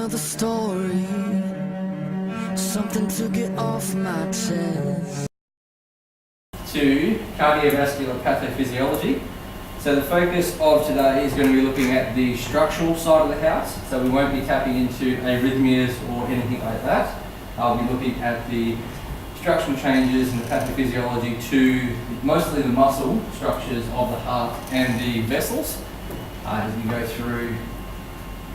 another story, something to get off my chest. To cardiovascular pathophysiology. So the focus of today is going to be looking at the structural side of the house. So we won't be tapping into arrhythmias or anything like that. I'll be looking at the structural changes in the pathophysiology to mostly the muscle structures of the heart and the vessels as we go through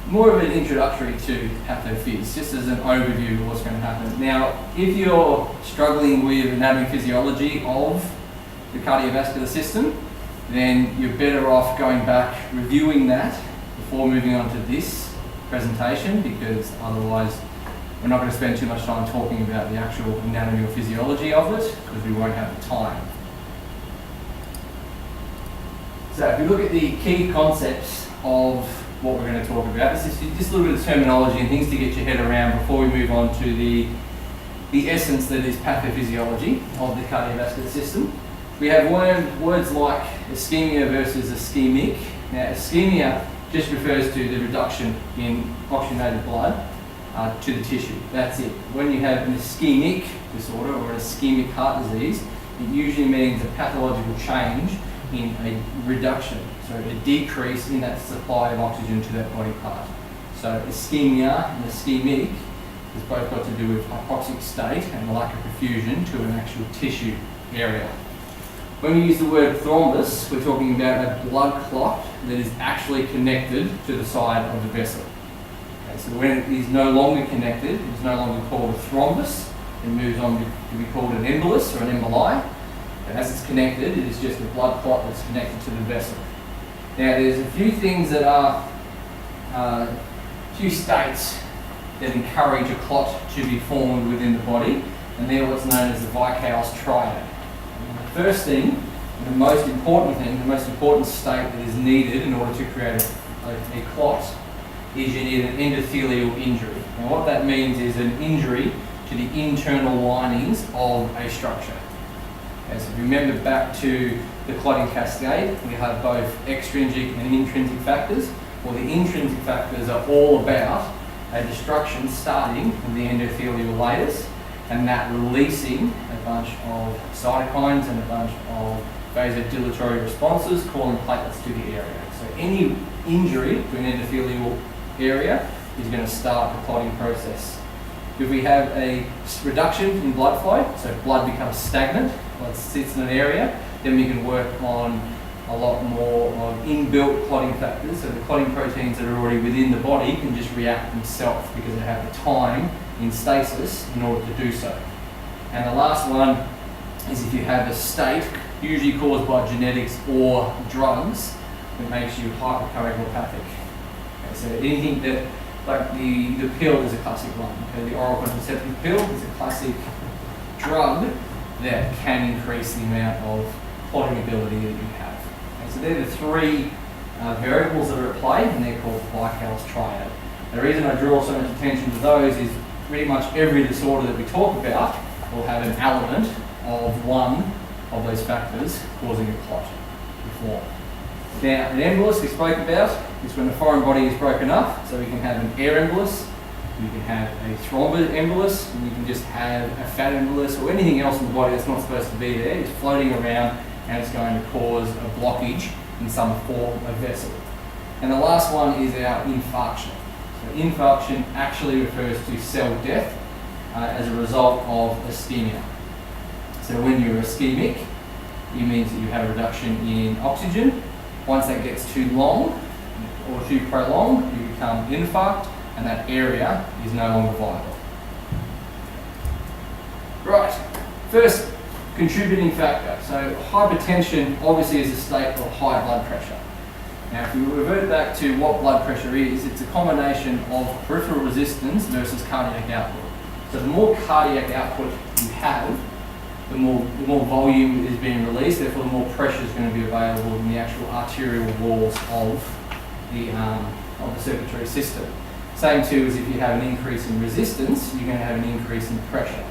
more of an introductory to pathophys, just as an overview of what's going to happen. Now, if you're struggling with anatomy physiology of the cardiovascular system, then you're better off going back, reviewing that before moving on to this presentation, because otherwise we're not going to spend too much time talking about the actual anatomy or physiology of it, because we won't have the time. So if we look at the key concepts of what we're going to talk about, this is just a little bit of terminology and things to get your head around before we move on to the essence that is pathophysiology of the cardiovascular system. We have words like ischemia versus ischemic. Now, ischemia just refers to the reduction in oxygenated blood to the tissue. That's it. When you have an ischemic disorder or an ischemic heart disease, it usually means a pathological change in a reduction, so a decrease in that supply of oxygen to that body part. So ischemia and ischemic has both got to do with hypoxic state and the lack of perfusion to an actual tissue area. When we use the word thrombus, we're talking about a blood clot that is actually connected to the side of the vessel. Okay, so when it is no longer connected, it's no longer called a thrombus, it moves on to be called an embolus or an emboli. And as it's connected, it is just a blood clot that's connected to the vessel. Now, there's a few things that are, few states that encourage a clot to be formed within the body, and they're what's known as the Vicale's triad. And the first thing, and the most important thing, the most important state that is needed in order to create a clot is you need an endothelial injury. And what that means is an injury to the internal linings of a structure. So if you remember back to the clotting cascade, we have both extrinsic and intrinsic factors. Well, the intrinsic factors are all about a destruction starting in the endothelial layers and that releasing a bunch of cytokines and a bunch of vasodilatory responses calling platelets to the area. So any injury to an endothelial area is going to start the clotting process. If we have a reduction in blood flow, so blood becomes stagnant, blood sits in an area, then we can work on a lot more of inbuilt clotting factors. So the clotting proteins that are already within the body can just react themselves because they have the time in stasis in order to do so. And the last one is if you have a state, usually caused by genetics or drugs, that makes you hypercoagulopathic. Okay, so anything that, like the pill is a classic one. Okay, the oral contraceptive pill is a classic drug that can increase the amount of clotting ability that you have. Okay, so they're the three variables that are at play, and they're called Vicale's triad. The reason I draw so much attention to those is pretty much every disorder that we talk about will have an element of one of those factors causing a clot to form. Now, an embolus we spoke about is when a foreign body is broken up, so we can have an air embolus, we can have a thrombus embolus, and we can just have a fat embolus or anything else in the body that's not supposed to be there. It's floating around and it's going to cause a blockage in some form of vessel. And the last one is our infarction. So infarction actually refers to cell death as a result of ischemia. So when you're ischemic, it means that you have a reduction in oxygen. Once that gets too long or too prolonged, you become infarct, and that area is no longer viable. Right, first contributing factor. So hypertension obviously is a state of high blood pressure. Now if we revert back to what blood pressure is, it's a combination of peripheral resistance versus cardiac output. So the more cardiac output you have, the more volume is being released, therefore the more pressure is going to be available in the actual arterial walls of the circulatory system. Same too as if you have an increase in resistance, you're going to have an increase in pressure.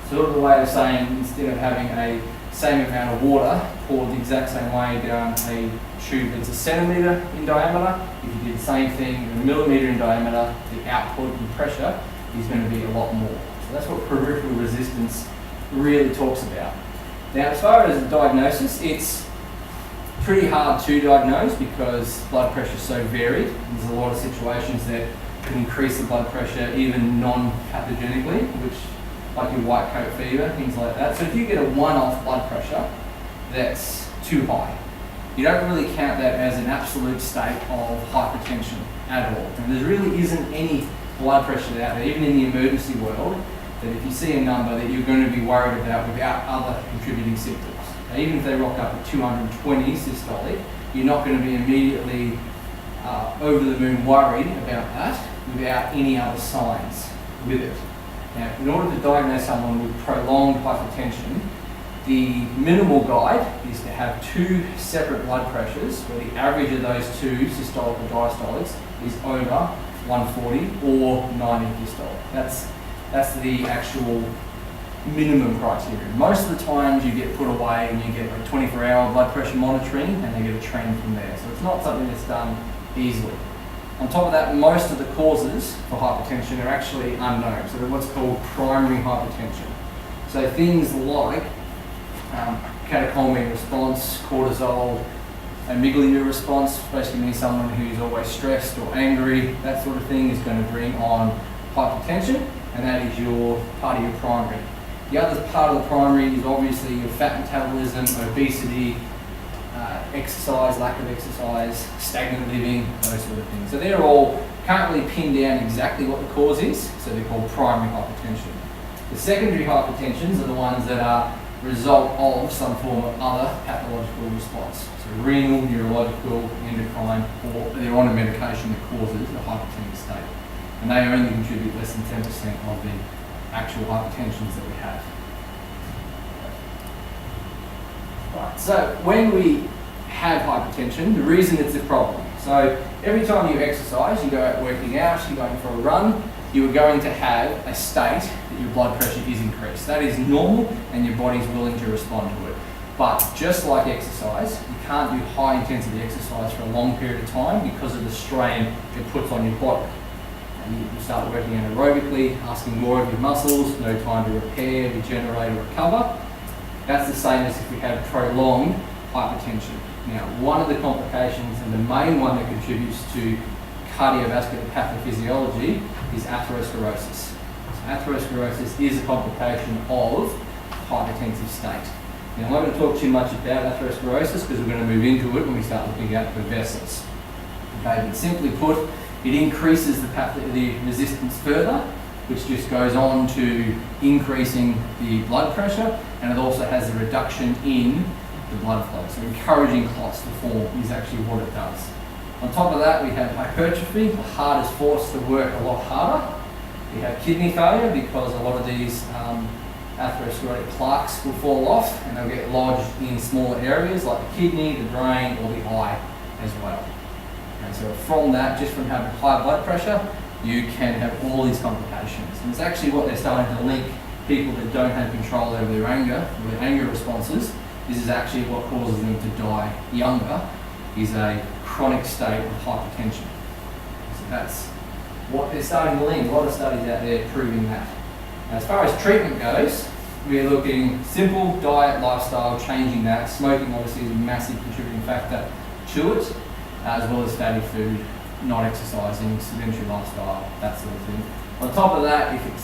Sort of the way of saying, instead of having a same amount of water poured the exact same way down a tube that's a centimetre in diameter. If you did the same thing in a millimetre in diameter, the output and pressure is going to be a lot more. So that's what peripheral resistance really talks about. Now, as far as the diagnosis, it's pretty hard to diagnose because blood pressure is so varied. There's a lot of situations that can increase the blood pressure even non-pathogenically, which like your white coat fever, things like that. So if you get a one-off blood pressure that's too high, you don't really count that as an absolute state of hypertension at all. And there really isn't any blood pressure out there, even in the emergency world, that if you see a number that you're going to be worried about without other contributing symptoms. Now, even if they rock up at 220 systolic, you're not going to be immediately over the moon worried about that without any other signs with it. Now, in order to diagnose someone with prolonged hypertension, the minimal guide is to have two separate blood pressures where the average of those two, systolic or diastolics, is over 140 or 90 systolic. That's the actual minimum criteria. Most of the times you get put away and you get like 24-hour blood pressure monitoring and they get a trend from there. So it's not something that's done easily. On top of that, most of the causes for hypertension are actually unknown. So they're what's called primary hypertension. So things like catecholamine response, cortisol, amygdala response, basically means someone who's always stressed or angry, that sort of thing is going to bring on hypertension, and that is your part of your primary. The other part of the primary is obviously your fat metabolism, obesity, exercise, lack of exercise, stagnant living, those sort of things. So they're all, can't really pin down exactly what the cause is, so they're called primary hypertension. The secondary hypertensions are the ones that are result of some form of other pathological response. So renal, neurological, endocrine, or they're on a medication that causes a hypertensive state. And they only contribute less than 10% of the actual hypertensions that we have. Right, so when we have hypertension, the reason it's a problem. So every time you exercise, you go out working out, you're going for a run, you are going to have a state that your blood pressure is increased. That is normal and your body's willing to respond to it. But just like exercise, you can't do high intensity exercise for a long period of time because of the strain it puts on your body. And you start working anaerobically, asking more of your muscles, no time to repair, regenerate or recover. That's the same as if we have prolonged hypertension. Now, one of the complications and the main one that contributes to cardiovascular pathophysiology is atherosclerosis. So atherosclerosis is a complication of hypertensive state. Now, I'm not going to talk too much about atherosclerosis because we're going to move into it when we start looking at the vessels. Okay, but simply put, it increases the resistance further, which just goes on to increasing the blood pressure, and it also has a reduction in the blood flow. So encouraging clots to form is actually what it does. On top of that, we have hypertrophy. The heart is forced to work a lot harder. We have kidney failure because a lot of these atherosclerotic plaques will fall off and they'll get lodged in smaller areas like the kidney, the brain, or the eye as well. And so from that, just from having high blood pressure, you can have all these complications. And it's actually what they're starting to link people that don't have control over their anger responses. This is actually what causes them to die younger, is a chronic state of hypertension. So that's what they're starting to link. A lot of studies out there proving that. Now, as far as treatment goes, we're looking simple diet, lifestyle, changing that. Smoking obviously is a massive contributing factor to it, as well as fatty food, not exercising, sedentary lifestyle, that sort of thing. On top of that, if it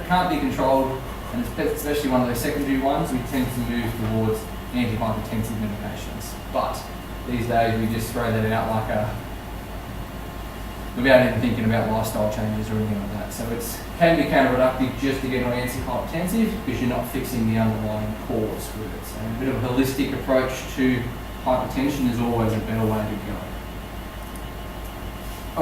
can't be controlled, and especially one of those secondary ones, we tend to move towards antihypertensive medications. But these days we just throw that out like without even thinking about lifestyle changes or anything like that. So it can be counterproductive just to get on antihypertensive because you're not fixing the underlying cause with it. So a bit of a holistic approach to hypertension is always a better way to go.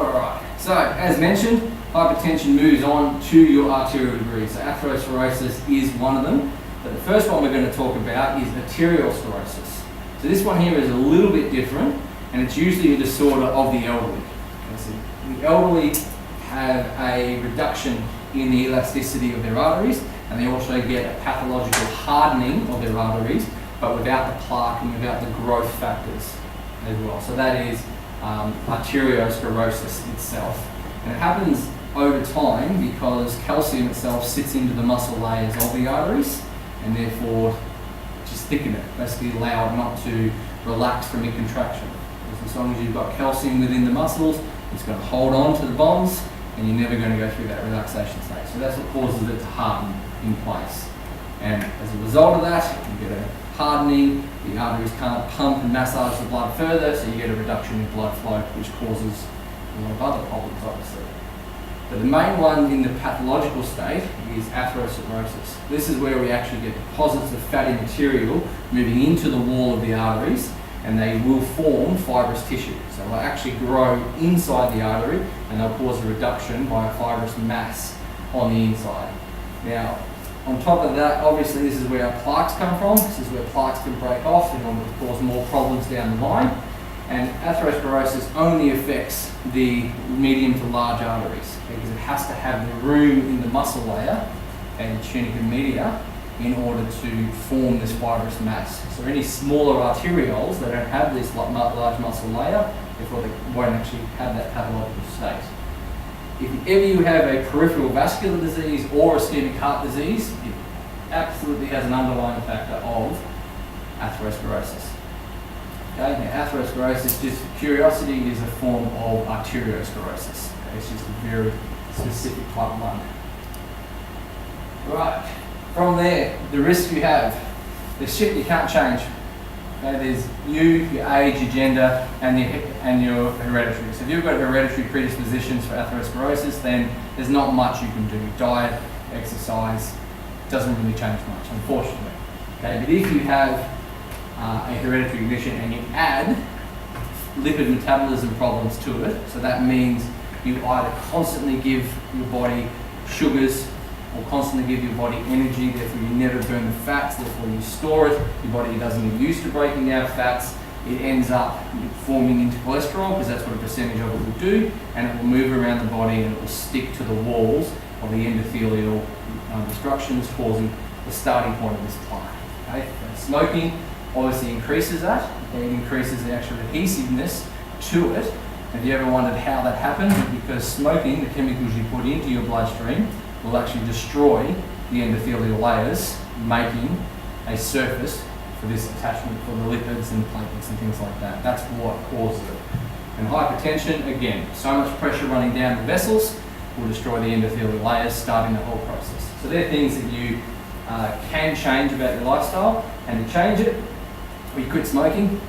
Alright, so as mentioned, hypertension moves on to your arterial debris. So atherosclerosis is one of them. But the first one we're going to talk about is arteriosclerosis. So this one here is a little bit different, and it's usually a disorder of the elderly. Okay, so the elderly have a reduction in the elasticity of their arteries, and they also get a pathological hardening of their arteries, but without the plaque and without the growth factors as well. So that is arteriosclerosis itself. And it happens over time because calcium itself sits into the muscle layers of the arteries and therefore just thicken it, basically allow it not to relax from a contraction. Because as long as you've got calcium within the muscles, it's going to hold on to the bonds and you're never going to go through that relaxation state. So that's what causes it to harden in place. And as a result of that, you get a hardening, the arteries can't pump and massage the blood further, so you get a reduction in blood flow, which causes a lot of other problems, obviously. But the main one in the pathological state is atherosclerosis. This is where we actually get deposits of fatty material moving into the wall of the arteries, and they will form fibrous tissue. So they'll actually grow inside the artery, and they'll cause a reduction by a fibrous mass on the inside. Now, on top of that, obviously this is where our plaques come from. This is where plaques can break off in order to cause more problems down the line. And atherosclerosis only affects the medium to large arteries because it has to have the room in the muscle layer and tunica media in order to form this fibrous mass. So any smaller arterioles, they don't have this large muscle layer, therefore they won't actually have that pathological state. If ever you have a peripheral vascular disease or ischemic heart disease, it absolutely has an underlying factor of atherosclerosis. Okay, now atherosclerosis, just for curiosity, is a form of arteriosclerosis. Okay, it's just a very specific type 1. Right, from there, the risk you have, there's shit you can't change. Okay, there's you, your age, your gender, and your hereditary. So if you've got hereditary predispositions for atherosclerosis, then there's not much you can do. Diet, exercise, doesn't really change much, unfortunately. Okay, but if you have a hereditary condition and you add lipid metabolism problems to it, so that means you either constantly give your body sugars or constantly give your body energy, therefore you never burn the fats, therefore you store it, your body doesn't get used to breaking down fats, it ends up forming into cholesterol because that's what a percentage of it will do, and it will move around the body and it will stick to the walls of the endothelial destructions, causing the starting point of this plaque. Okay? Smoking obviously increases that, and it increases the actual adhesiveness to it. Have you ever wondered how that happens? Because smoking, the chemicals you put into your bloodstream, will actually destroy the endothelial layers, making a surface for this attachment for the lipids and platelets and things like that. That's what causes it. And hypertension, again, so much pressure running down the vessels will destroy the endothelial layers, starting the whole process. So they're things that you can change about your lifestyle, and to change it, we quit smoking,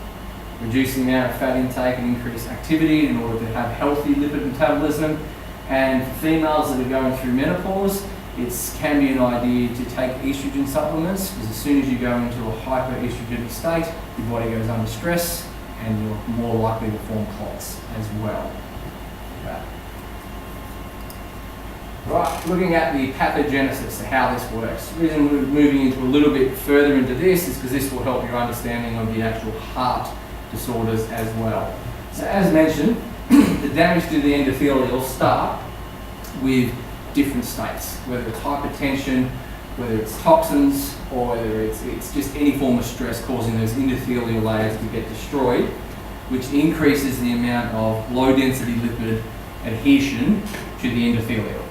reduce the amount of fat intake and increase activity in order to have healthy lipid metabolism. And for females that are going through menopause, it can be an idea to take estrogen supplements, because as soon as you go into a hyperestrogenic state, your body goes under stress and you're more likely to form clots as well. Okay. Right, looking at the pathogenesis, how this works. The reason we're moving into a little bit further into this is because this will help your understanding of the actual heart disorders as well. So as mentioned, the damage to the endothelial start with different states, whether it's hypertension, whether it's toxins, or whether it's just any form of stress causing those endothelial layers to get destroyed, which increases the amount of low density lipid adhesion to the endothelial.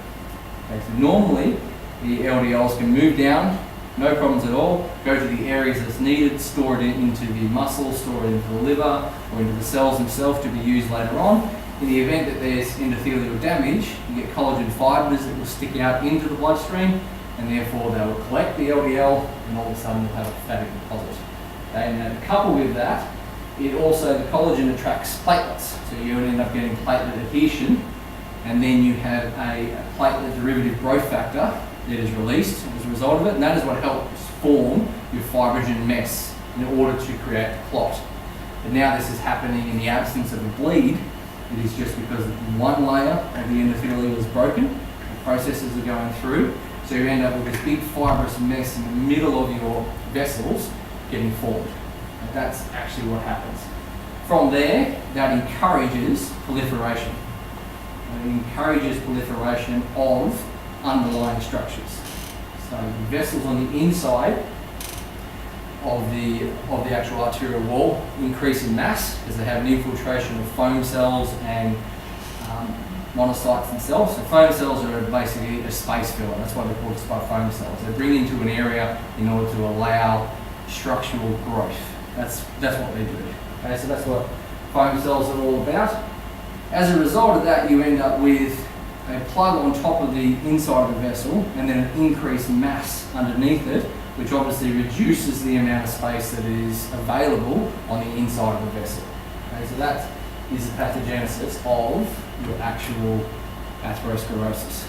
Okay, so normally the LDLs can move down, no problems at all, go to the areas that's needed, store it into the muscle, store it into the liver, or into the cells themselves to be used later on. In the event that there's endothelial damage, you get collagen fibres that will stick out into the bloodstream, and therefore they will collect the LDL, and all of a sudden you'll have a fatty deposit. Okay, and coupled with that, it also, the collagen attracts platelets, so you end up getting platelet adhesion, and then you have a platelet derivative growth factor that is released as a result of it, and that is what helps form your fibrogen mess in order to create a clot. But now this is happening in the absence of a bleed. It is just because one layer of the endothelium is broken, the processes are going through, so you end up with this big fibrous mess in the middle of your vessels getting formed. And that's actually what happens. From there, that encourages proliferation. It encourages proliferation of underlying structures. So the vessels on the inside of the actual arterial wall increase in mass because they have an infiltration of foam cells and monocytes themselves. So foam cells are basically a space filler. That's why they're called foam cells. They're bring into an area in order to allow structural growth. That's what they do. Okay, so that's what foam cells are all about. As a result of that, you end up with a plug on top of the inside of the vessel and then an increased mass underneath it, which obviously reduces the amount of space that is available on the inside of the vessel. Okay, so that is the pathogenesis of your actual atherosclerosis.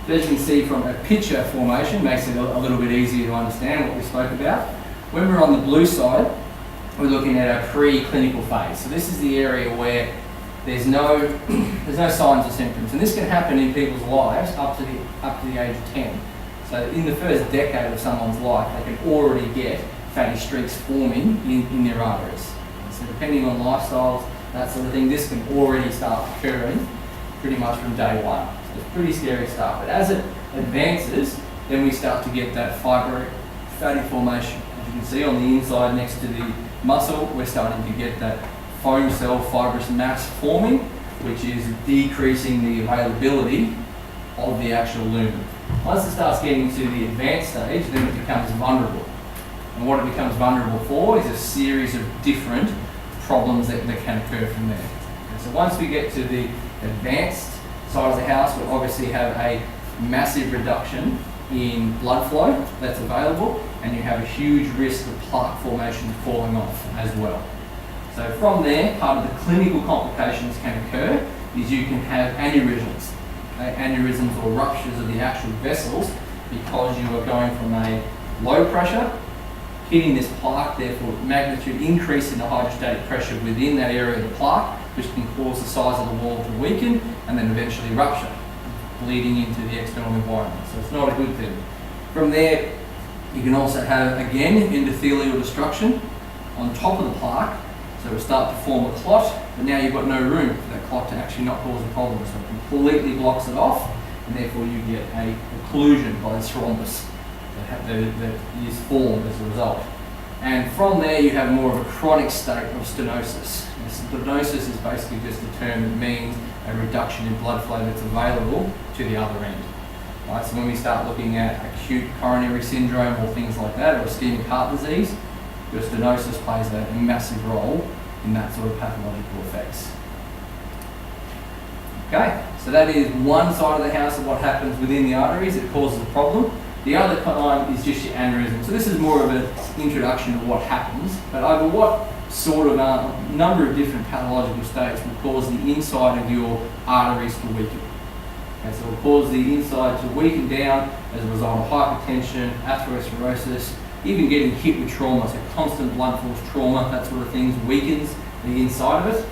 So as you can see from a picture formation, makes it a little bit easier to understand what we spoke about. When we're on the blue side, we're looking at our pre-clinical phase. So this is the area where there's no signs or symptoms, and this can happen in people's lives up to the age of 10. So in the first decade of someone's life, they can already get fatty streaks forming in their arteries. So depending on lifestyles, that sort of thing, this can already start occurring pretty much from day one. So it's pretty scary stuff. But as it advances, then we start to get that fatty formation. As you can see on the inside next to the muscle, we're starting to get that foam cell fibrous mass forming, which is decreasing the availability of the actual lumen. Once it starts getting to the advanced stage, then it becomes vulnerable. And what it becomes vulnerable for is a series of different problems that can occur from there. And so once we get to the advanced side of the house, we'll obviously have a massive reduction in blood flow that's available, and you have a huge risk of plaque formation falling off as well. So from there, part of the clinical complications can occur is you can have aneurysms. Okay? Aneurysms or ruptures of the actual vessels because you are going from a low pressure, hitting this plaque, therefore magnitude increase in the hydrostatic pressure within that area of the plaque, which can cause the size of the wall to weaken and then eventually rupture, bleeding into the external environment. So it's not a good thing. From there, you can also have, again, endothelial destruction on top of the plaque. So it'll start to form a clot, but now you've got no room for that clot to actually not cause a problem. So it completely blocks it off, and therefore you get a occlusion by the thrombus that is formed as a result. And from there you have more of a chronic state of stenosis. And stenosis is basically just a term that means a reduction in blood flow that's available to the other end. Right, so when we start looking at acute coronary syndrome or things like that, or ischemic heart disease, your stenosis plays a massive role in that sort of pathological effects. Okay, so that is one side of the house of what happens within the arteries that causes a problem. The other kind is just your aneurysm. So this is more of an introduction to what happens, but over what sort of number of different pathological states will cause the inside of your arteries to weaken. Okay, so it will cause the inside to weaken down as a result of hypertension, atherosclerosis, even getting hit with trauma, so constant blunt force trauma, that sort of thing weakens the inside of it.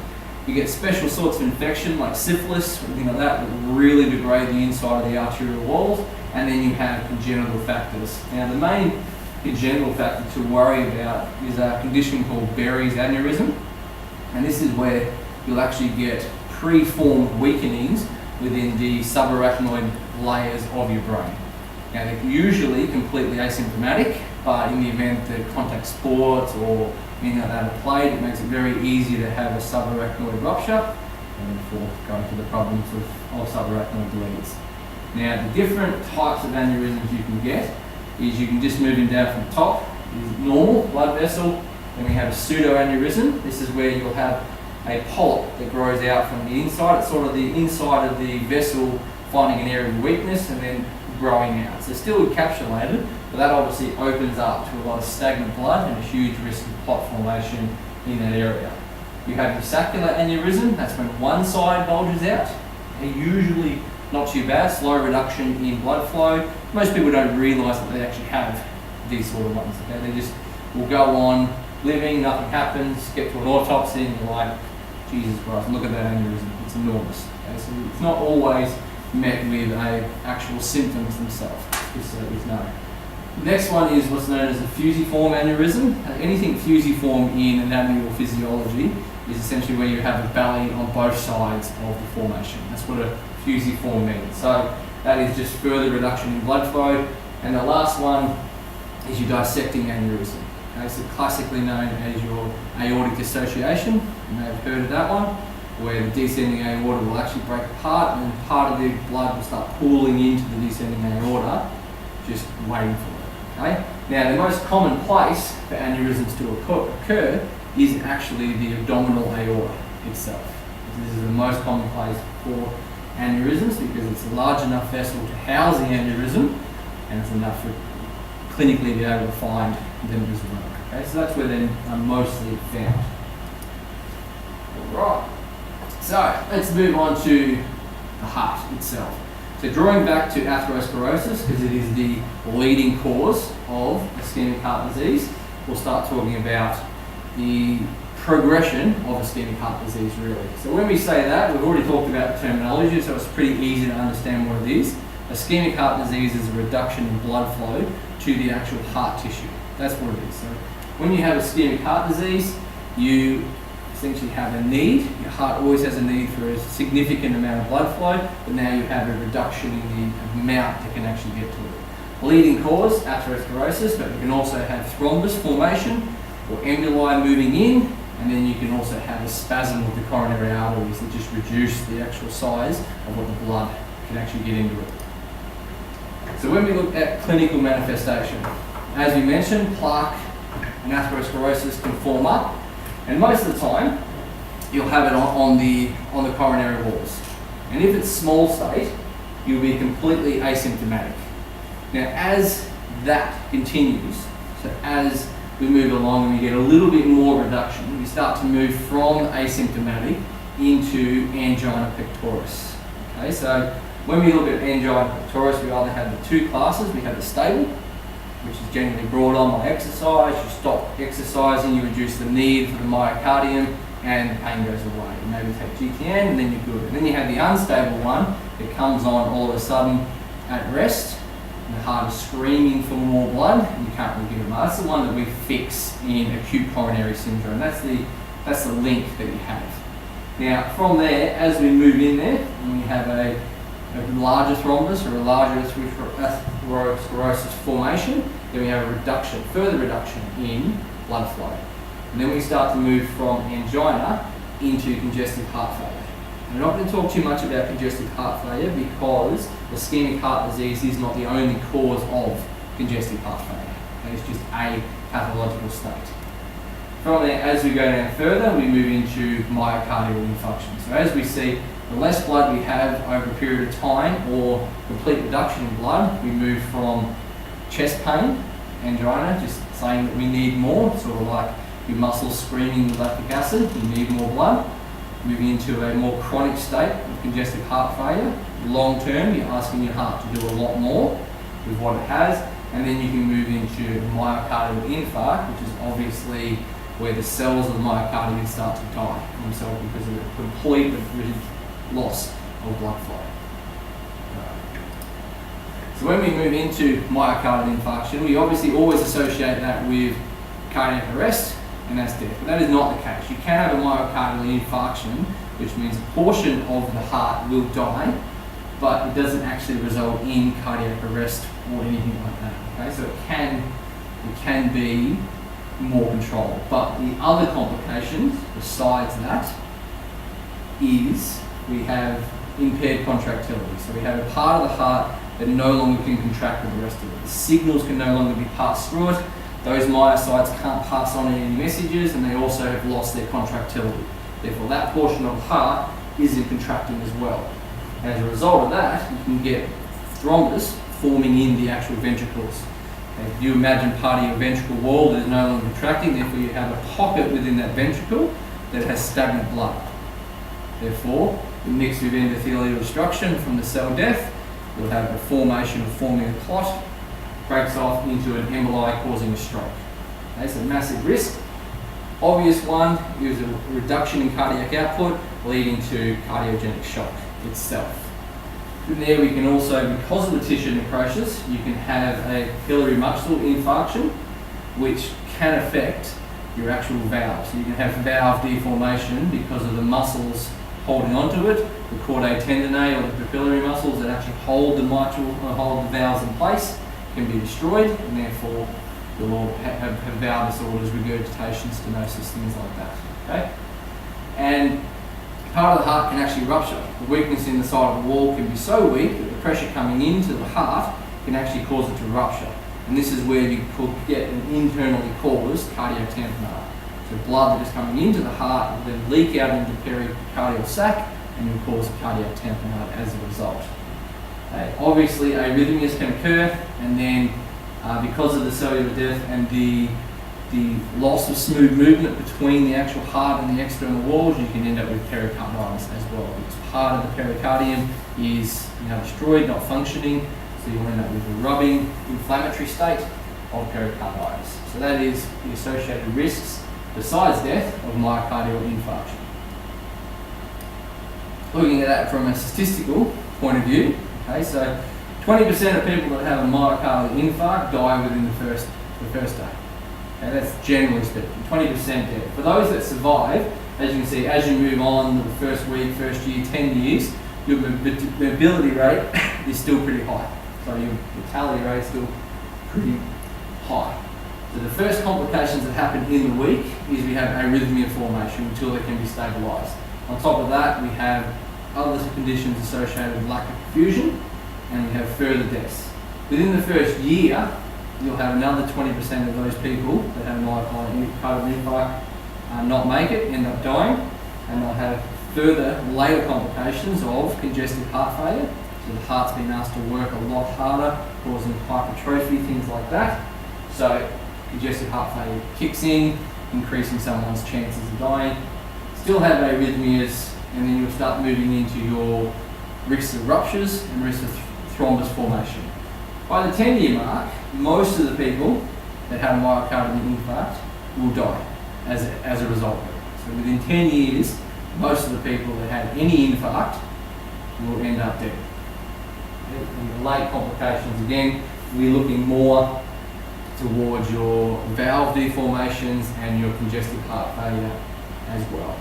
You get special sorts of infection like syphilis, or anything like that will really degrade the inside of the arterial walls, and then you have congenital factors. Now the main congenital factor to worry about is a condition called Berry's aneurysm, and this is where you'll actually get pre-formed weakenings within the subarachnoid layers of your brain. Now they're usually completely asymptomatic, but in the event that contact sports or anything like that are played, it makes it very easy to have a subarachnoid rupture and therefore going to the problems of subarachnoid bleeds. Now the different types of aneurysms you can get is you can just move them down from the top, is normal blood vessel, then we have a pseudoaneurysm. This is where you'll have a polyp that grows out from the inside. It's sort of the inside of the vessel finding an area of weakness and then growing out. So still encapsulated, but that obviously opens up to a lot of stagnant blood and a huge risk of clot formation in that area. You have your saccular aneurysm, that's when one side bulges out. They're usually not too bad, slow reduction in blood flow. Most people don't realise that they actually have these sort of ones. Okay? They just will go on living, nothing happens, get to an autopsy and you're like, Jesus Christ, look at that aneurysm, it's enormous. Okay? So it's not always met with actual symptoms themselves, just so you know. The next one is what's known as a fusiform aneurysm. Anything fusiform in anatomy or physiology is essentially where you have a belly on both sides of the formation. That's what a fusiform means. So that is just further reduction in blood flow. And the last one is your dissecting aneurysm. Okay, so classically known as your aortic dissociation. You may have heard of that one, where the descending aorta will actually break apart and part of the blood will start pooling into the descending aorta, just waiting for it. Okay? Now, the most common place for aneurysms to occur is actually the abdominal aorta itself. This is the most common place for aneurysms because it's a large enough vessel to house the aneurysm and it's enough for clinically to be able to find them as well. Okay, so that's where they're mostly found. Alright, so let's move on to the heart itself. So drawing back to atherosclerosis, because it is the leading cause of ischemic heart disease, we'll start talking about the progression of ischemic heart disease really. So when we say that, we've already talked about the terminology, so it's pretty easy to understand what it is. Ischemic heart disease is a reduction in blood flow to the actual heart tissue. That's what it is. So when you have ischemic heart disease, you essentially have a need. Your heart always has a need for a significant amount of blood flow, but now you have a reduction in the amount that can actually get to it. Leading cause, atherosclerosis, but you can also have thrombus formation or emboli moving in, and then you can also have a spasm of the coronary arteries that just reduce the actual size of what the blood can actually get into it. So when we look at clinical manifestation, as we mentioned, plaque and atherosclerosis can form up, and most of the time you'll have it on the coronary walls. And if it's small state, you'll be completely asymptomatic. Now, as that continues, so as we move along and we get a little bit more reduction, we start to move from asymptomatic into angina pectoris. Okay, so when we look at angina pectoris, we either have the two classes. We have the stable, which is generally brought on by exercise. You stop exercising, you reduce the need for the myocardium, and the pain goes away. You maybe take GTN, and then you're good. And then you have the unstable one that comes on all of a sudden at rest, and the heart is screaming for more blood, and you can't really give it. That's the one that we fix in acute coronary syndrome. That's the link that you have. Now, from there, as we move in there, and we have a larger thrombus or a larger atherosclerosis formation, then we have a reduction, further reduction in blood flow. And then we start to move from angina into congestive heart failure. And we're not going to talk too much about congestive heart failure because ischemic heart disease is not the only cause of congestive heart failure. It's just a pathological state. From there, as we go down further, we move into myocardial infarction. So as we see, the less blood we have over a period of time or complete reduction in blood, we move from chest pain, angina, just saying that we need more, sort of like your muscles screaming with lactic acid, you need more blood. Moving into a more chronic state of congestive heart failure. Long term, you're asking your heart to do a lot more with what it has, and then you can move into myocardial infarct, which is obviously where the cells of the myocardium start to die themselves because of the complete loss of blood flow. So when we move into myocardial infarction, we obviously always associate that with cardiac arrest, and that's death. But that is not the case. You can have a myocardial infarction, which means a portion of the heart will die, but it doesn't actually result in cardiac arrest or anything like that. Okay, so it can be more controlled. But the other complications besides that is we have impaired contractility. So we have a part of the heart that no longer can contract with the rest of it. The signals can no longer be passed through it. Those myocytes can't pass on any messages, and they also have lost their contractility. Therefore, that portion of the heart isn't contracting as well. As a result of that, you can get thrombus forming in the actual ventricles. Okay, if you imagine part of your ventricle wall that is no longer contracting, therefore you have a pocket within that ventricle that has stagnant blood. Therefore, the mixed with endothelial destruction from the cell death, you'll have a formation of forming a clot, breaks off into an emboli causing a stroke. Okay, so massive risk. Obvious one is a reduction in cardiac output leading to cardiogenic shock itself. From there we can also, because of the tissue necrosis, you can have a pili muscle infarction which can affect your actual valve. So you can have valve deformation because of the muscles holding onto it. The chordae tendineae or the papillary muscles that actually hold the mitral or hold the valves in place can be destroyed, and therefore you'll all have valve disorders, regurgitations, stenosis, things like that. Okay? And part of the heart can actually rupture. The weakness in the side of the wall can be so weak that the pressure coming into the heart can actually cause it to rupture. And this is where you could get an internally caused cardiotamponade. So blood that is coming into the heart will then leak out into the pericardial sac and will cause a cardiac tamponade as a result. Obviously, arrhythmias can occur, and then because of the cellular death and the loss of smooth movement between the actual heart and the external walls, you can end up with pericarditis as well. Because part of the pericardium is destroyed, not functioning, so you'll end up with a rubbing, inflammatory state of pericarditis. So that is the associated risks, besides death, of myocardial infarction. Looking at that from a statistical point of view, okay, so 20% of people that have a myocardial infarct die within the first day. Okay, that's generally speaking, 20% death. For those that survive, as you can see, as you move on the first week, first year, 10 years, your mobility rate is still pretty high. So your mortality rate is still pretty high. So the first complications that happen in the week is we have arrhythmia formation until they can be stabilised. On top of that, we have other conditions associated with lack of perfusion, and we have further deaths. Within the first year, you'll have another 20% of those people that have myocardial infarct not make it, end up dying, and they'll have further later complications of congestive heart failure. So the heart's been asked to work a lot harder, causing hypertrophy, things like that. So congestive heart failure kicks in, increasing someone's chances of dying. Still have arrhythmias, and then you'll start moving into your risks of ruptures and risks of thrombus formation. By the 10-year mark, most of the people that have a myocardial infarct will die as a result of it. So within 10 years, most of the people that have any infarct will end up dead. In the late complications, again, we're looking more towards your valve deformations and your congestive heart failure as well.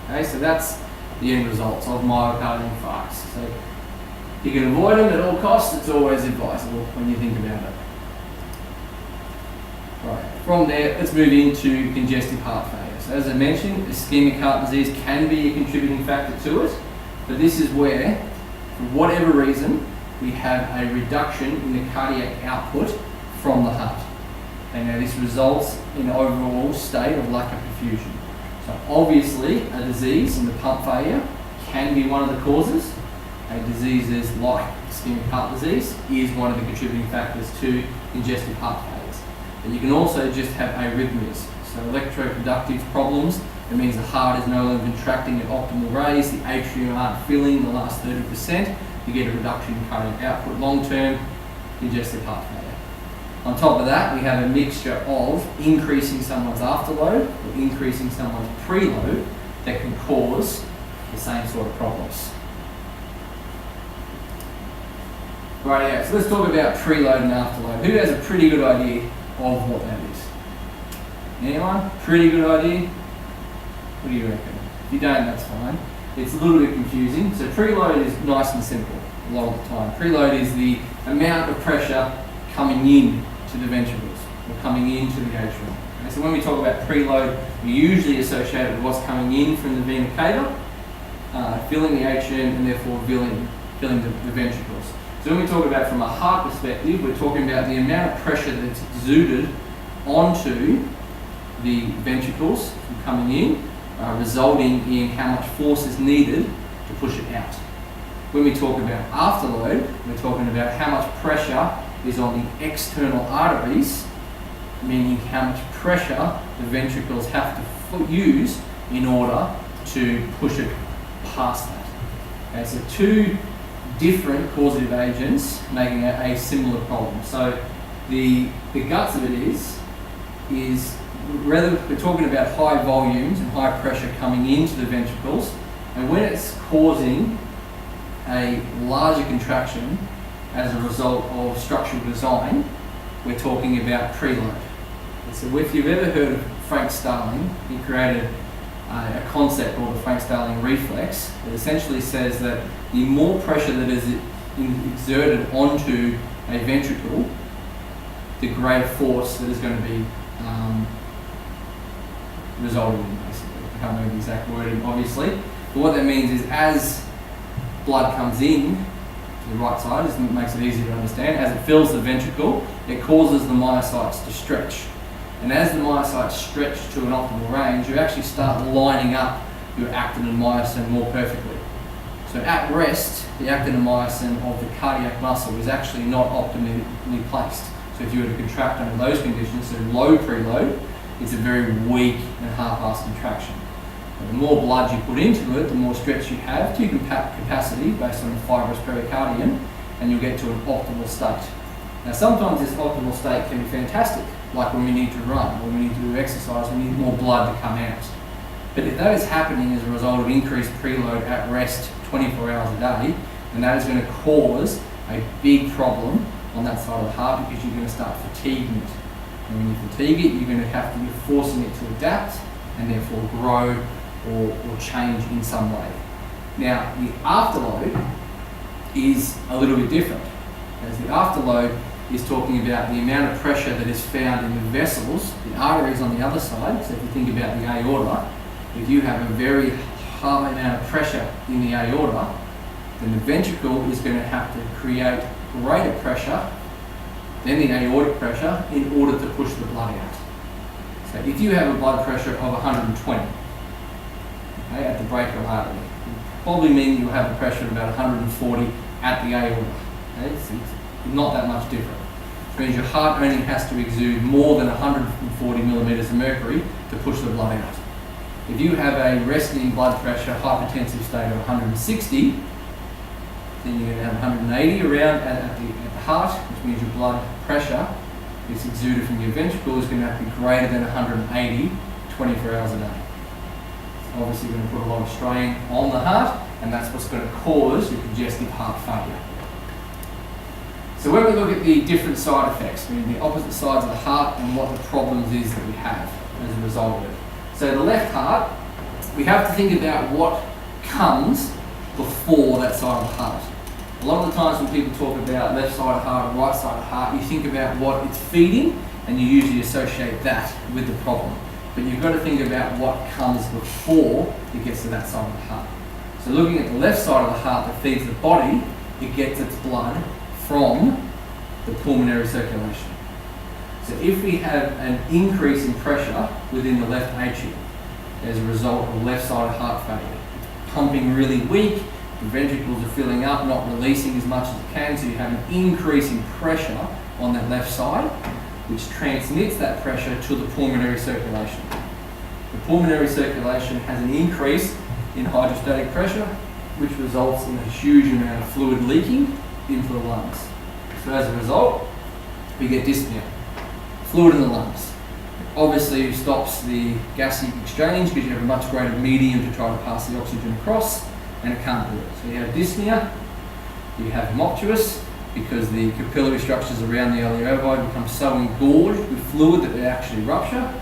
Okay, so that's the end results of myocardial infarcts. So if you can avoid them at all costs, it's always advisable when you think about it. Right, from there, let's move into congestive heart failure. So as I mentioned, ischemic heart disease can be a contributing factor to it, but this is where, for whatever reason, we have a reduction in the cardiac output from the heart. And now this results in an overall state of lack of perfusion. So obviously, a disease in the pump failure can be one of the causes. A diseases like ischemic heart disease is one of the contributing factors to congestive heart failures. But you can also just have arrhythmias. So electroconductive problems, it means the heart is no longer contracting at optimal rates, the atrium aren't filling the last 30%, you get a reduction in cardiac output. Long-term congestive heart failure. On top of that, we have a mixture of increasing someone's afterload or increasing someone's preload that can cause the same sort of problems. Right, so let's talk about preload and afterload. Who has a pretty good idea of what that is? Anyone? Pretty good idea? What do you reckon? If you don't, that's fine. It's a little bit confusing. So preload is nice and simple a lot of the time. Preload is the amount of pressure coming in to the ventricles or coming into the atrium. Okay, so when we talk about preload, we usually associate it with what's coming in from the vena cava, filling the atrium and therefore filling the ventricles. So when we talk about from a heart perspective, we're talking about the amount of pressure that's exuded onto the ventricles from coming in, resulting in how much force is needed to push it out. When we talk about afterload, we're talking about how much pressure is on the external arteries, meaning how much pressure the ventricles have to use in order to push it past that. Okay, so two different causative agents making a similar problem. So the guts of it is rather we're talking about high volumes and high pressure coming into the ventricles, and when it's causing a larger contraction as a result of structural design, we're talking about preload. So if you've ever heard of Frank Starling, he created a concept called the Frank-Starling reflex. It essentially says that the more pressure that is exerted onto a ventricle, the greater force that is going to be resulted in, basically. I can't remember the exact wording, obviously. But what that means is as blood comes in to the right side, this makes it easier to understand, as it fills the ventricle, it causes the myocytes to stretch. And as the myocytes stretch to an optimal range, you actually start lining up your actin and myosin more perfectly. So at rest, the actin and myosin of the cardiac muscle is actually not optimally placed. So if you were to contract under those conditions, so low preload, it's a very weak and half-assed contraction. And the more blood you put into it, the more stretch you have to your capacity based on the fibrous pericardium, and you'll get to an optimal state. Now sometimes this optimal state can be fantastic, like when we need to run, when we need to do exercise, we need more blood to come out. But if that is happening as a result of increased preload at rest 24 hours a day, then that is going to cause a big problem on that side of the heart, because you're going to start fatiguing it. And when you fatigue it, you're going to have to be forcing it to adapt and therefore grow or change in some way. Now, the afterload is a little bit different, as the afterload is talking about the amount of pressure that is found in the vessels, the arteries on the other side. So if you think about the aorta, if you have a very high amount of pressure in the aorta, then the ventricle is going to have to create greater pressure than the aortic pressure in order to push the blood out. So if you have a blood pressure of 120, okay, at the brachial artery, it probably means you'll have a pressure of about 140 at the aorta. Okay? So it's not that much different. Which means your heart only has to exude more than 140 millimeters of mercury to push the blood out. If you have a resting blood pressure hypertensive state of 160, then you're going to have 180 around at the heart, which means your blood pressure that's exuded from your ventricle is going to have to be greater than 180 24 hours a day. It's obviously going to put a lot of strain on the heart, and that's what's going to cause your congestive heart failure. So when we look at the different side effects, meaning the opposite sides of the heart and what the problems is that we have as a result of it. So the left heart, we have to think about what comes before that side of the heart. A lot of the times when people talk about left side of the heart and right side of the heart, you think about what it's feeding, and you usually associate that with the problem. But you've got to think about what comes before it gets to that side of the heart. So looking at the left side of the heart that feeds the body, it gets its blood from the pulmonary circulation. So if we have an increase in pressure within the left atrium as a result of left side heart failure, it's pumping really weak, the ventricles are filling up, not releasing as much as it can, so you have an increase in pressure on that left side, which transmits that pressure to the pulmonary circulation. The pulmonary circulation has an increase in hydrostatic pressure, which results in a huge amount of fluid leaking into the lungs. So as a result, we get dyspnea, fluid in the lungs. It obviously stops the gas exchange because you have a much greater medium to try to pass the oxygen across, and it can't do it. So you have dyspnea, you have hemoptysis, because the capillary structures around the alveoli become so engorged with fluid that they actually rupture,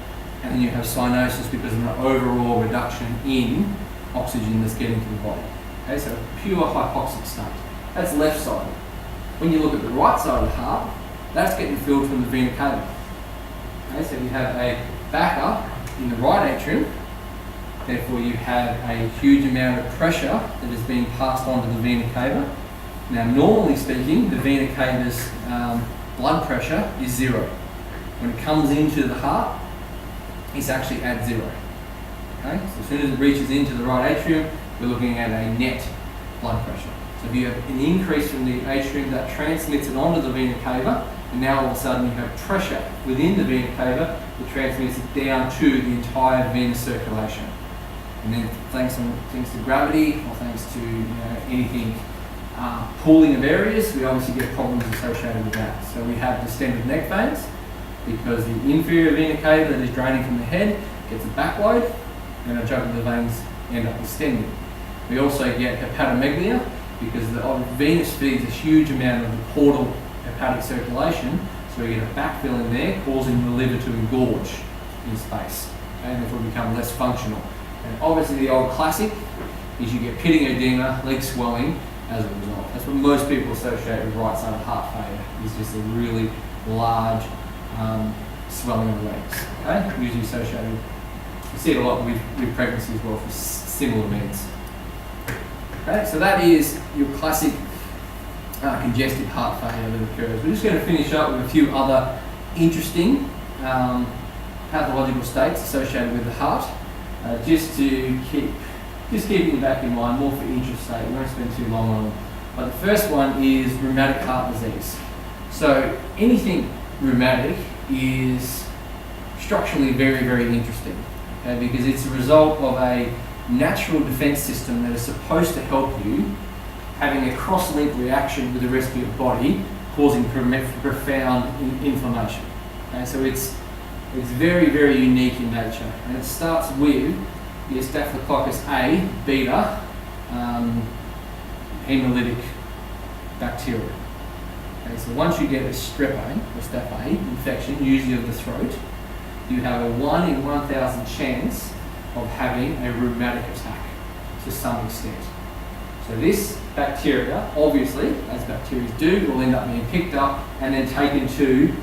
and then you have cyanosis because of an overall reduction in oxygen that's getting to the body. Okay, so pure hypoxic state. That's left side. When you look at the right side of the heart, that's getting filled from the vena cava. Okay, so you have a backup in the right atrium, therefore you have a huge amount of pressure that is being passed on to the vena cava. Now normally speaking, the vena cava's blood pressure is 0. When it comes into the heart, it's actually at 0. Okay, so as soon as it reaches into the right atrium, we're looking at a net blood pressure. So if you have an increase from the atrium, that transmits it onto the vena cava, and now all of a sudden you have pressure within the vena cava that transmits it down to the entire venous circulation. And then thanks to gravity, or thanks to anything pooling of areas, we obviously get problems associated with that. So we have distended neck veins because the inferior vena cava that is draining from the head gets a backload, and a jugular veins end up distending. We also get hepatomegalia because the venous feeds a huge amount of the portal hepatic circulation, so we get a backfilling there, causing the liver to engorge in space, okay, and therefore become less functional. And obviously the old classic is you get pitting edema, leg swelling as a result. That's what most people associate with right-sided heart failure, is just a really large swelling of the legs. Okay, usually associated. You see it a lot with pregnancy as well for similar needs. Okay, so that is your classic congestive heart failure that occurs. We're just going to finish up with a few other interesting pathological states associated with the heart, just to keep in the back of your mind, more for interest sake. We won't spend too long on them. But the first one is rheumatic heart disease. So anything rheumatic is structurally very, very interesting, okay, because it's a result of a natural defense system that is supposed to help you having a cross-link reaction with the rest of your body, causing profound inflammation. Okay, so it's very, very unique in nature, and it starts with the Staphylococcus A beta hemolytic bacteria. Okay, so once you get a strep A or staph A infection, usually of the throat, you have a 1 in 1,000 chance of having a rheumatic attack to some extent. So this bacteria, obviously, as bacteria do, will end up being picked up and then taken to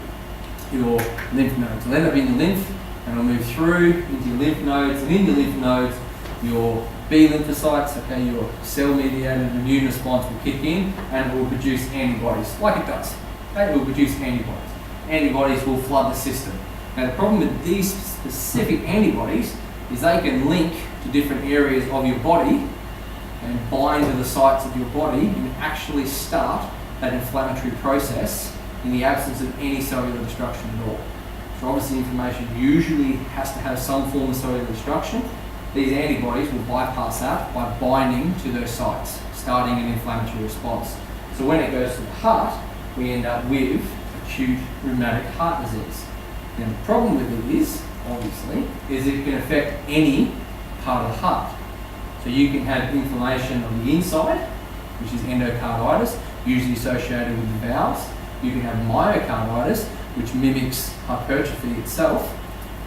your lymph nodes. It'll end up in your lymph and it'll move through into your lymph nodes, and in your lymph nodes, your B lymphocytes, okay, your cell-mediated immune response will kick in and it will produce antibodies, like it does. Okay, it will produce antibodies. Antibodies will flood the system. Now the problem with these specific antibodies is they can link to different areas of your body and bind to the sites of your body and actually start that inflammatory process in the absence of any cellular destruction at all. So obviously inflammation usually has to have some form of cellular destruction. These antibodies will bypass that by binding to those sites, starting an inflammatory response. So when it goes to the heart, we end up with acute rheumatic heart disease. Now the problem with it is, obviously, is it can affect any part of the heart. So you can have inflammation on the inside, which is endocarditis, usually associated with the valves. You can have myocarditis, which mimics hypertrophy itself.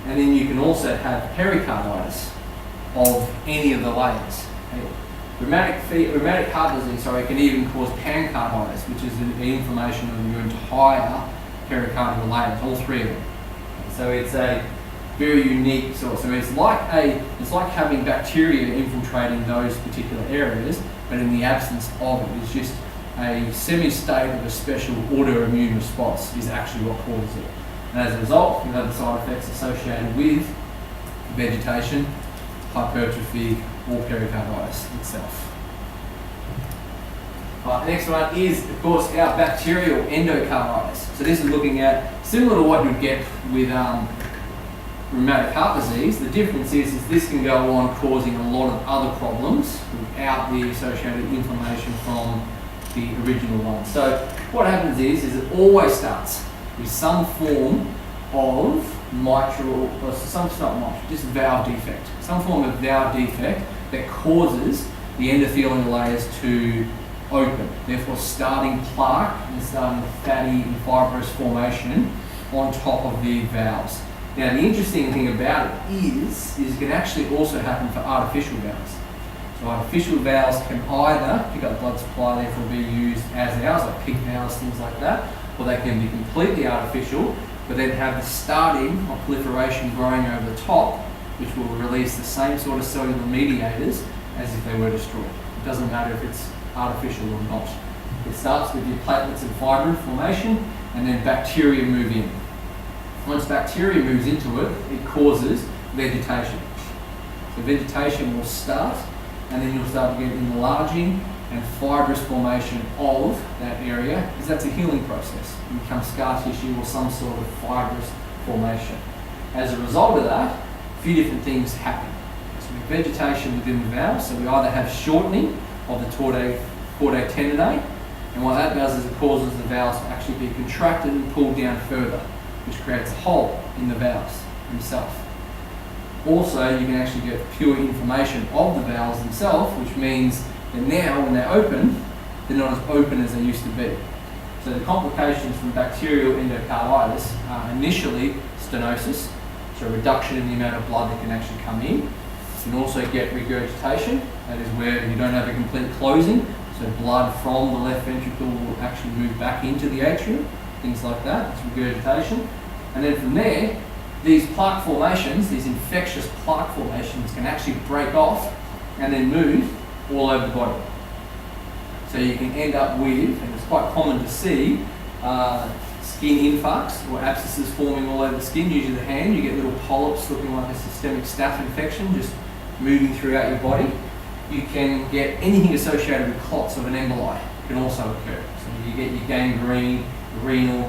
And then you can also have pericarditis of any of the layers. Okay. Rheumatic heart disease, can even cause pancarditis, which is an inflammation of your entire pericardial layers, all three of them. So it's a very unique source. So it's like having bacteria infiltrating those particular areas, but in the absence of it, it's just a semi-state of a special autoimmune response is actually what causes it. And as a result, you have the side effects associated with vegetation, hypertrophy, or pericarditis itself. Right, the next one is, of course, our bacterial endocarditis. So this is looking at, similar to what you'd get with rheumatic heart disease. The difference is this can go on causing a lot of other problems without the associated inflammation from the original one. So what happens is it always starts with some form of mitral, or just valve defect. Some form of valve defect that causes the endothelial layers to open, therefore starting plaque and starting fatty and fibrous formation on top of the valves. Now the interesting thing about it is it can actually also happen for artificial valves. So artificial valves can either pick up blood supply, therefore be used as ours, like pig valves, things like that, or they can be completely artificial, but then have the starting of proliferation growing over the top, which will release the same sort of cellular mediators as if they were destroyed. It doesn't matter if it's artificial or not. It starts with your platelets and fibrin formation, and then bacteria move in. Once bacteria moves into it, it causes vegetation. So vegetation will start, and then you'll start to get enlarging and fibrous formation of that area, because that's a healing process. It becomes scar tissue or some sort of fibrous formation. As a result of that, a few different things happen. So we have vegetation within the valve, so we either have shortening of the chordae tendineae, and what that does is it causes the valves to actually be contracted and pulled down further, which creates a hole in the valves themselves. Also, you can actually get pure inflammation of the valves themselves, which means that now when they're open, they're not as open as they used to be. So the complications from bacterial endocarditis are initially stenosis, so a reduction in the amount of blood that can actually come in. You can also get regurgitation. That is where you don't have a complete closing, so blood from the left ventricle will actually move back into the atrium, things like that. It's regurgitation. And then from there, these plaque formations, these infectious plaque formations, can actually break off and then move all over the body. So you can end up with, and it's quite common to see, skin infarcts or abscesses forming all over the skin, usually the hand. You get little polyps looking like a systemic staph infection just moving throughout your body. You can get anything associated with clots of an emboli can also occur. So you get your gangrene, renal,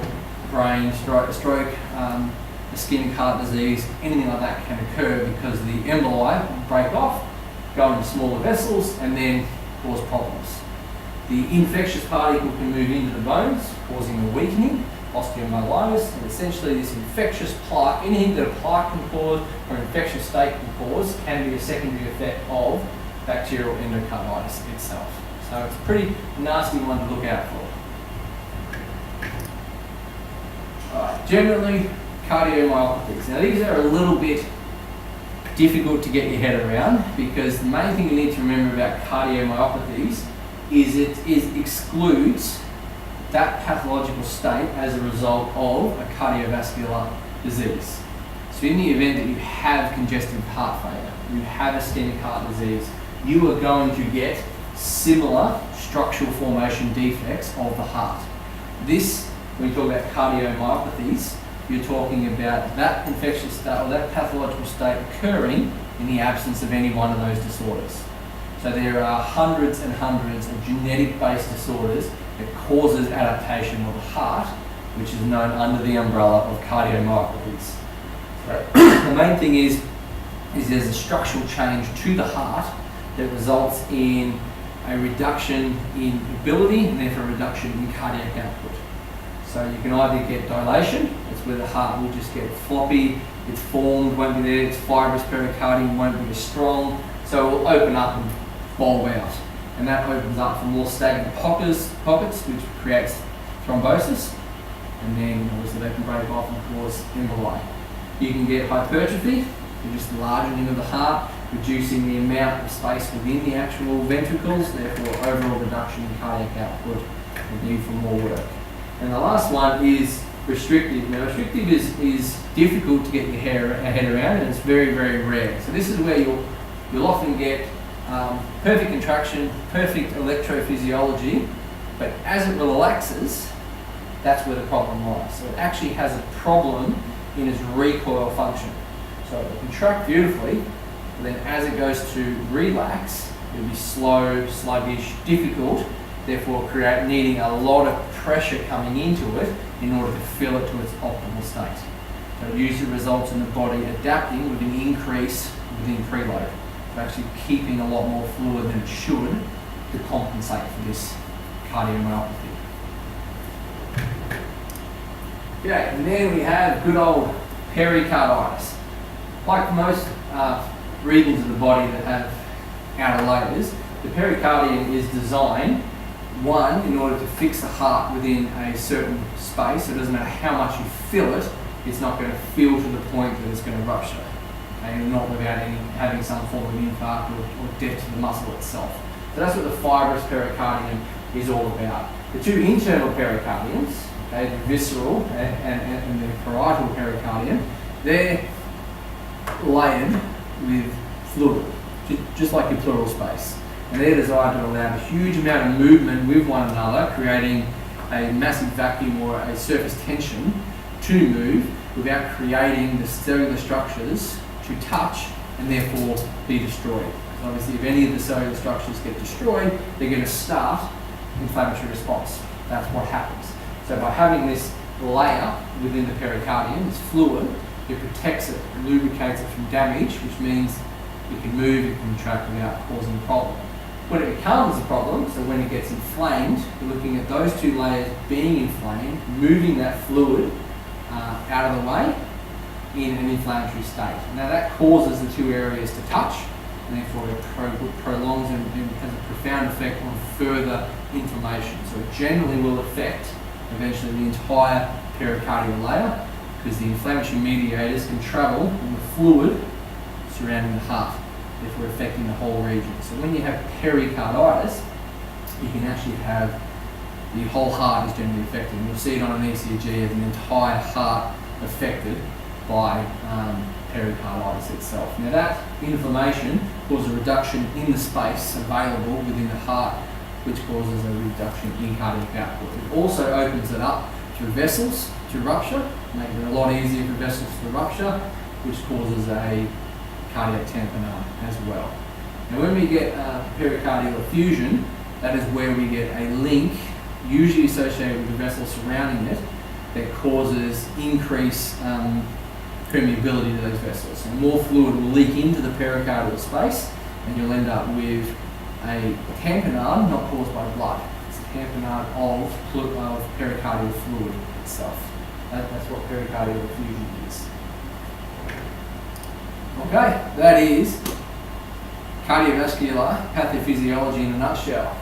brain, stroke, a skin and heart disease, anything like that can occur because the emboli break off, go into smaller vessels, and then cause problems. The infectious particle can move into the bones, causing a weakening, osteomyelitis, and essentially this infectious plaque, anything that a plaque can cause or an infectious state can cause, can be a secondary effect of bacterial endocarditis itself. So it's a pretty nasty one to look out for. Alright, generally, cardiomyopathies. Now these are a little bit difficult to get your head around because the main thing you need to remember about cardiomyopathies is it excludes that pathological state as a result of a cardiovascular disease. So in the event that you have congestive heart failure, you have ischemic heart disease, you are going to get similar structural formation defects of the heart. This, when you talk about cardiomyopathies, you're talking about that infectious state or that pathological state occurring in the absence of any one of those disorders. So there are hundreds and hundreds of genetic-based disorders that causes adaptation of the heart, which is known under the umbrella of cardiomyopathies. So the main thing is there's a structural change to the heart that results in a reduction in ability and therefore a reduction in cardiac output. So you can either get dilation, that's where the heart will just get floppy, it's formed, won't be there, its fibrous pericardium won't be as strong, so it will open up and bulb out. And that opens up for more stagnant pockets, which creates thrombosis, and then obviously they can break off and cause emboli. You can get hypertrophy, just largening of the heart, reducing the amount of space within the actual ventricles, therefore overall reduction in cardiac output and need for more work. And the last one is restrictive. Now restrictive is difficult to get your head around, and it's very, very rare. So this is where you'll often get perfect contraction, perfect electrophysiology, but as it relaxes, that's where the problem lies. So it actually has a problem in its recoil function. So it'll contract beautifully, but then as it goes to relax, it'll be slow, sluggish, difficult, therefore needing a lot of pressure coming into it in order to fill it to its optimal state. So it usually results in the body adapting with an increase within preload. So actually keeping a lot more fluid than it should to compensate for this cardiomyopathy. Okay, and then we have good old pericarditis. Like most regions of the body that have outer layers, the pericardium is designed, one, in order to fix the heart within a certain space. So it doesn't matter how much you fill it, it's not going to fill to the point that it's going to rupture. And not without having some form of infarct or death to the muscle itself. So that's what the fibrous pericardium is all about. The two internal pericardiums, okay, the visceral and the parietal pericardium, they're layered with fluid, just like your pleural space. And they're designed to allow a huge amount of movement with one another, creating a massive vacuum or a surface tension to move without creating the cellular structures to touch and therefore be destroyed. So obviously if any of the cellular structures get destroyed, they're going to start inflammatory response. That's what happens. So by having this layer within the pericardium, this fluid, it protects it, lubricates it from damage, which means it can move, it can contract without causing a problem. When it becomes a problem, so when it gets inflamed, you're looking at those two layers being inflamed, moving that fluid out of the way in an inflammatory state. Now that causes the two areas to touch, and therefore it prolongs and has a profound effect on further inflammation. So it generally will affect eventually the entire pericardial layer, because the inflammatory mediators can travel in the fluid surrounding the heart. if we're affecting the whole region. So when you have pericarditis, you can actually have the whole heart is generally affected. And you'll see it on an ECG as an entire heart affected by pericarditis itself. Now that inflammation causes a reduction in the space available within the heart, which causes a reduction in cardiac output. It also opens it up through vessels to rupture, making it a lot easier for vessels to rupture, which causes a cardiac tamponade as well. Now when we get pericardial effusion, that is where we get a link, usually associated with the vessel surrounding it, that causes increased permeability to those vessels. So more fluid will leak into the pericardial space, and you'll end up with a tamponade not caused by blood. It's a tamponade of pericardial fluid itself. That's what pericardial effusion is. Okay, that is cardiovascular pathophysiology in a nutshell.